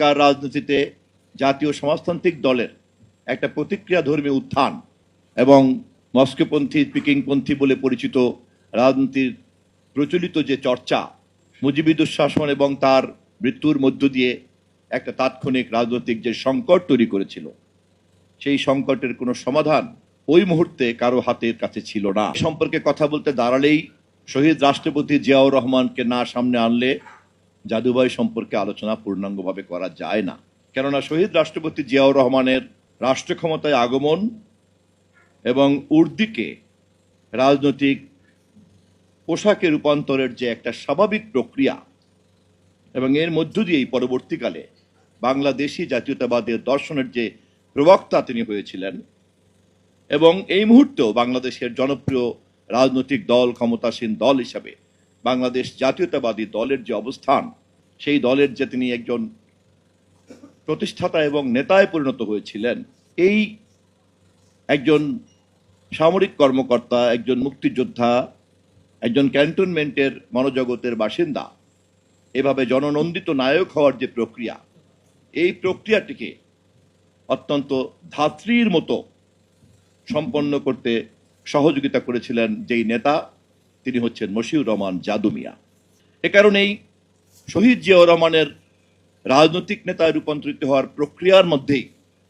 রাজনীতিতে জাতীয় সমাজতান্ত্রিক দলের একটা প্রতিক্রিয়াধর্মী উত্থান এবং মস্কোপন্থী পিকিংপন্থী বলে পরিচিত রাজনীতির প্রচলিত যে চর্চা মুজিবি দুঃশাসন এবং তার মৃত্যুর মধ্য দিয়ে একটা তাৎক্ষণিক রাজনৈতিক যে সংকট তৈরি করেছিল, সেই সংকটের কোনো সমাধান ওই মুহূর্তে কারো হাতের কাছে ছিল না। সম্পর্কে কথা বলতে দাঁড়ালেই শহীদ রাষ্ট্রপতি জিয়াউর রহমানকে না সামনে আনলে জাদুভাই সম্পর্কে আলোচনা পূর্ণাঙ্গভাবে করা যায় না। কেননা শহীদ রাষ্ট্রপতি জিয়াউর রহমানের রাষ্ট্র ক্ষমতায় আগমন এবং উর্দিকে রাজনৈতিক পোশাকে রূপান্তরের যে একটা স্বাভাবিক প্রক্রিয়া এবং এর মধ্য দিয়েই পরবর্তীকালে বাংলাদেশি জাতীয়তাবাদের দর্শনের যে প্রবক্তা তিনি হয়েছিলেন এবং এই মুহূর্তেও বাংলাদেশের জনপ্রিয় রাজনৈতিক দল, ক্ষমতাসীন দল হিসাবে বাংলাদেশ জাতীয়তাবাদী দলের যে অবস্থান, সেই দলের যে তিনি একজন প্রতিষ্ঠাতা এবং নেতায় পরিণত হয়েছিলেন, এই একজন সামরিক কর্মকর্তা, একজন মুক্তিযোদ্ধা, একজন ক্যান্টনমেন্টের মনোজগতের বাসিন্দা, এভাবে জননন্দিত নায়ক হওয়ার যে প্রক্রিয়া, এই প্রক্রিয়াটিকে অত্যন্ত ধাত্রীর মতো সম্পন্ন করতে সহযোগিতা করেছিলেন যেই নেতা, তিনি হচ্ছেন মশিউর রহমান জাদু মিয়া। এ কারণেই শহীদ জিয়াউর রহমানের রাজনৈতিক নেতায় রূপান্তরিত হওয়ার প্রক্রিয়ার মধ্যেই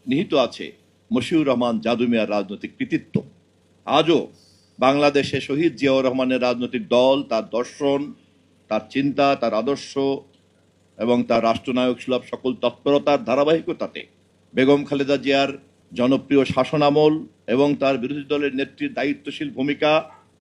নিহিত আছে মশিউর রহমান জাদু মিয়ার রাজনৈতিক কৃতিত্ব। আজও বাংলাদেশে শহীদ জিয়াউর রহমানের রাজনৈতিক দল, তার দর্শন, তার চিন্তা, তার আদর্শ এবং তার রাষ্ট্রনায়ক সুলভ সকল তৎপরতার ধারাবাহিকতাতে বেগম খালেদা জিয়ার জনপ্রিয় শাসনামল এবং তার বিরোধী দলের নেত্রীর দায়িত্বশীল ভূমিকা